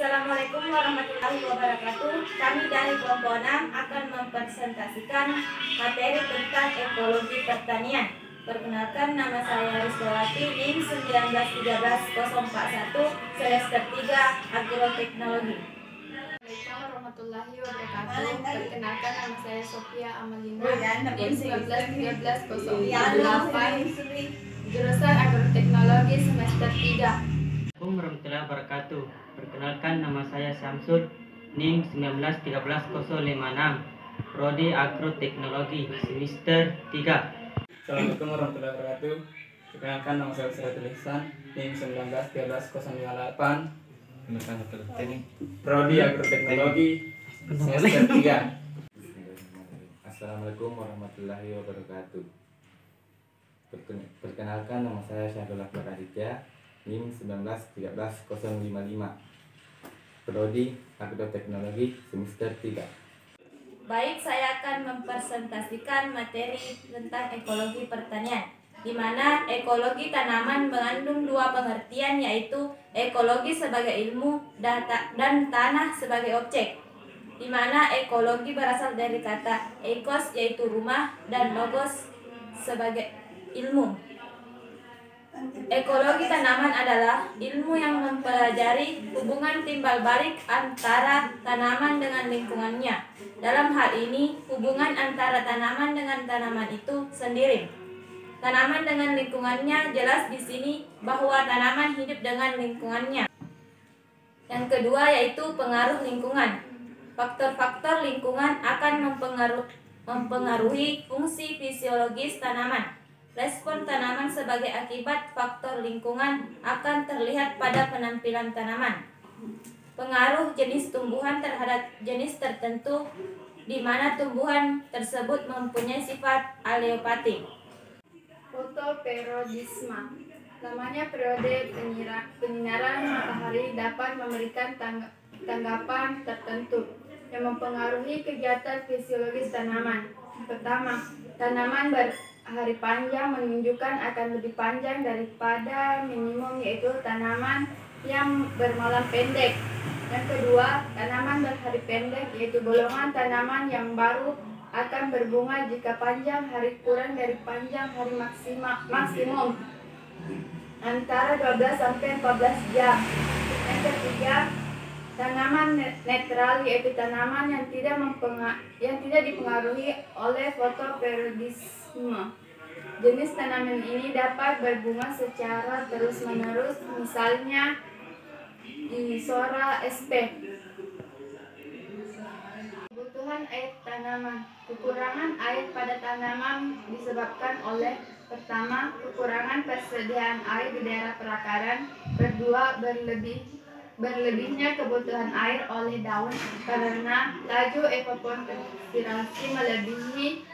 Assalamualaikum warahmatullahi wabarakatuh. Kami dari kelompok 6 akan mempresentasikan materi tentang ekologi pertanian. Perkenalkan, nama saya Rizwati, NIM 1913041, semester 3 Agroteknologi. Assalamualaikum warahmatullahi wabarakatuh. Perkenalkan, nama saya Sofia Amalina, NIM 19108, jurusan Agroteknologi semester 3. Assalamualaikum warahmatullahi wabarakatuh. Perkenalkan, nama saya Syamsul, NIM 1915056, Prodi Agroteknologi semester 3. Assalamualaikum warahmatullahi wabarakatuh. Perkenalkan, nama saya Siratul Ihsan, NIM 1913008, Prodi Agroteknologi semester 3. Assalamualaikum warahmatullahi wabarakatuh. Perkenalkan, nama saya Syahrul Akbar Aditya, NIM 1913055, Prodi Agroteknologi semester 3. Baik, saya akan mempresentasikan materi tentang ekologi pertanian, di mana ekologi tanaman mengandung dua pengertian, yaitu ekologi sebagai ilmu dan tanah sebagai objek, di mana ekologi berasal dari kata ekos yaitu rumah dan logos sebagai ilmu. Ekologi tanaman adalah ilmu yang mempelajari hubungan timbal balik antara tanaman dengan lingkungannya. Dalam hal ini, hubungan antara tanaman dengan tanaman itu sendiri. Tanaman dengan lingkungannya, jelas di sini bahwa tanaman hidup dengan lingkungannya. Yang kedua yaitu pengaruh lingkungan. Faktor-faktor lingkungan akan mempengaruhi fungsi fisiologis tanaman. Respon tanaman sebagai akibat faktor lingkungan akan terlihat pada penampilan tanaman. Pengaruh jenis tumbuhan terhadap jenis tertentu, di mana tumbuhan tersebut mempunyai sifat aleopatik. Fotoperiodisme. Lamanya periode penyinaran matahari dapat memberikan tanggapan tertentu yang mempengaruhi kegiatan fisiologis tanaman. Pertama, tanaman berhari panjang menunjukkan akan lebih panjang daripada minimum, yaitu tanaman yang bermalam pendek. Yang kedua, tanaman berhari pendek, yaitu golongan tanaman yang baru akan berbunga jika panjang hari kurang dari panjang hari maksimum antara 12 sampai 14 jam. Yang ketiga, tanaman netral, yaitu tanaman yang tidak dipengaruhi oleh fotoperiodisme. Jenis tanaman ini dapat berbunga secara terus-menerus, misalnya Ixora sp. Kebutuhan air tanaman. Kekurangan air pada tanaman disebabkan oleh: pertama, kekurangan persediaan air di daerah perakaran; kedua, berlebihnya kebutuhan air oleh daun karena laju evaporasi melebihi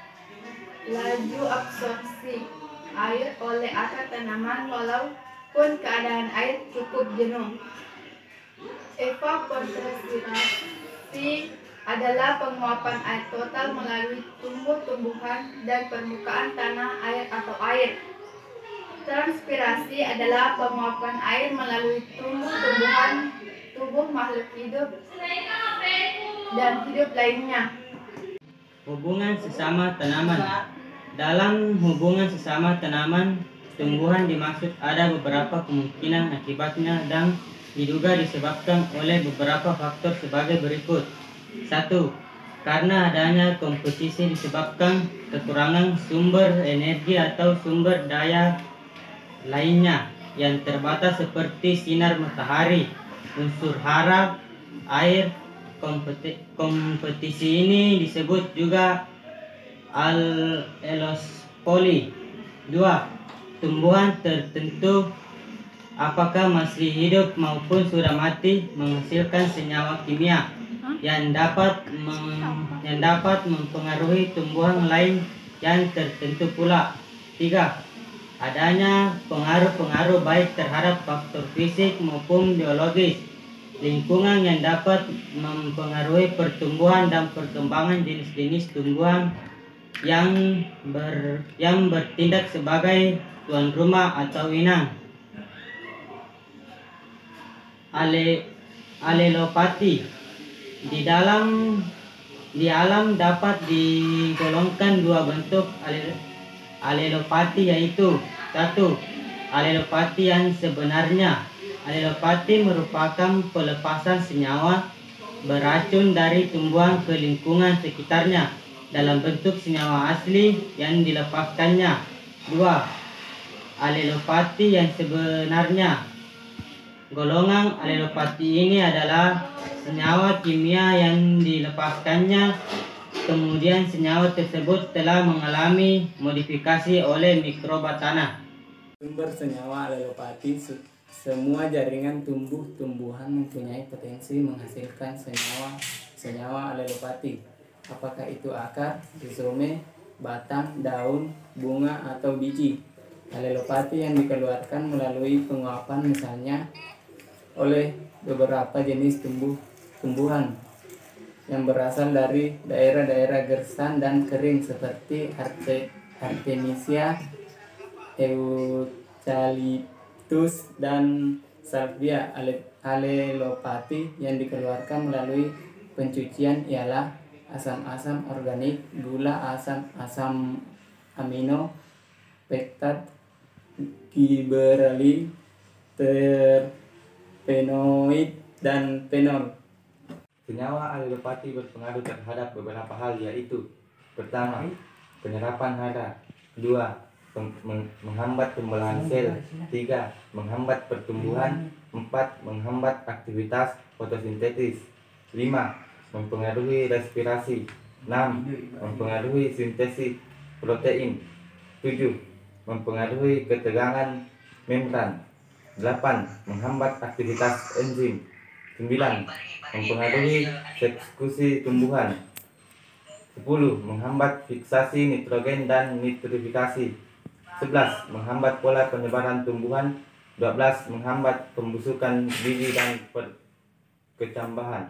laju absorpsi air oleh akar tanaman walaupun keadaan air cukup jenuh. Evaporasi adalah penguapan air total melalui tumbuh-tumbuhan dan permukaan tanah air atau air. Transpirasi adalah penguapan air melalui tumbuh-tumbuhan, tubuh makhluk hidup, dan hidup lainnya. Hubungan sesama tanaman. Dalam hubungan sesama tanaman, tumbuhan dimaksud ada beberapa kemungkinan akibatnya dan diduga disebabkan oleh beberapa faktor sebagai berikut. 1. Karena adanya kompetisi disebabkan kekurangan sumber energi atau sumber daya lainnya yang terbatas seperti sinar matahari, unsur hara, air. Kompetisi ini disebut juga allospoli. 2. Tumbuhan tertentu, apakah masih hidup maupun sudah mati, menghasilkan senyawa kimia yang dapat mempengaruhi tumbuhan lain yang tertentu pula. 3. Adanya pengaruh-pengaruh baik terhadap faktor fisik maupun biologis lingkungan yang dapat mempengaruhi pertumbuhan dan perkembangan jenis-jenis tumbuhan yang bertindak sebagai tuan rumah atau inang. alelopati. Di alam dapat digolongkan dua bentuk alelopati, yaitu: 1. Alelopati yang sebenarnya. Alelopati merupakan pelepasan senyawa beracun dari tumbuhan ke lingkungan sekitarnya dalam bentuk senyawa asli yang dilepaskannya. 2. Alelopati yang sebenarnya. Golongan alelopati ini adalah senyawa kimia yang dilepaskannya, kemudian senyawa tersebut telah mengalami modifikasi oleh mikroba tanah. Sumber senyawa alelopati: semua jaringan tumbuh-tumbuhan mempunyai potensi menghasilkan senyawa alelopati. Apakah itu akar, rizome, batang, daun, bunga, atau biji. Alelopati yang dikeluarkan melalui penguapan misalnya oleh beberapa jenis tumbuhan yang berasal dari daerah-daerah gersang dan kering seperti Artemisia, Eucalyptus, dan Salvia. Alelopati yang dikeluarkan melalui pencucian ialah asam-asam organik, gula, asam amino, pektat, gibereli, terpenoid, dan fenol. Senyawa alelopati berpengaruh terhadap beberapa hal, yaitu: pertama, penyerapan darah; 2. Menghambat pembelahan sel; 3. Menghambat pertumbuhan; 4. Menghambat aktivitas fotosintesis; 5. Mempengaruhi respirasi; 6. Mempengaruhi sintesis protein; 7. Mempengaruhi ketegangan membran; 8. Menghambat aktivitas enzim; 9. Mempengaruhi eksekusi tumbuhan; 10. Menghambat fiksasi nitrogen dan nitrifikasi; 11. Menghambat pola penyebaran tumbuhan; 12. Menghambat pembusukan biji dan perkecambahan.